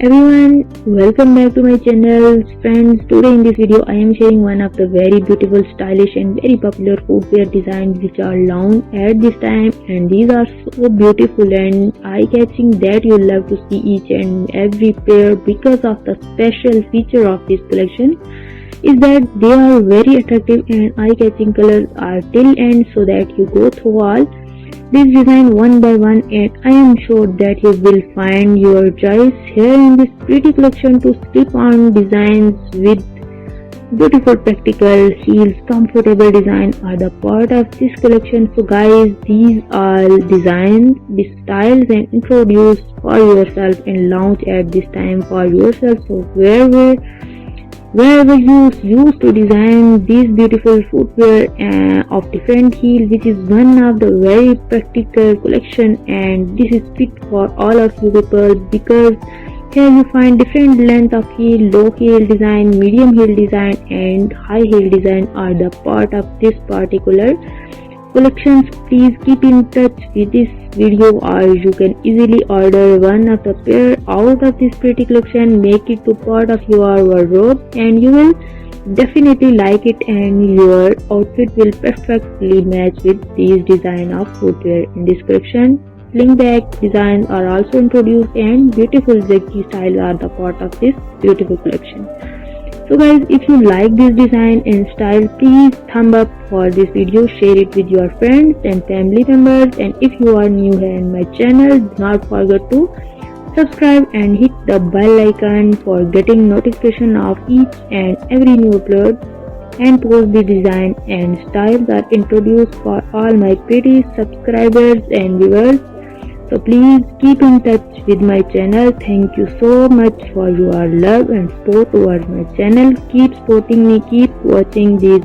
Everyone, welcome back to my channel. Friends, today in this video I am sharing one of the very beautiful, stylish and very popular footwear designs which are launched at this time, and these are so beautiful and eye-catching that you love to see each and every pair because of the special feature of this collection is that they are very attractive and eye-catching. Colors are till end so that you go through all this design one by one, and I am sure that you will find your choice here in this pretty collection. To slip on designs with beautiful practical heels, comfortable design are the part of this collection. So guys, these are designs, the styles and introduced for yourself and launch at this time for yourself. So wherever you used to design these beautiful footwear of different heel, which is one of the very practical collection, and this is fit for all of you people because here you find different length of heel, low heel design, medium heel design and high heel design are the part of this particular collections. Please keep in touch with this video or you can easily order one of the pair out of this pretty collection, make it to part of your wardrobe and you will definitely like it and your outfit will perfectly match with these design of footwear in this collection. Sling back designs are also introduced and beautiful zigzag styles are the part of this beautiful collection. So guys, if you like this design and style, please thumb up for this video, share it with your friends and family members, and if you are new here in my channel, do not forget to subscribe and hit the bell icon for getting notification of each and every new upload and post. The design and styles are introduced for all my pretty subscribers and viewers. So please keep in touch with my channel. Thank you so much for your love and support towards my channel. Keep supporting me, keep watching these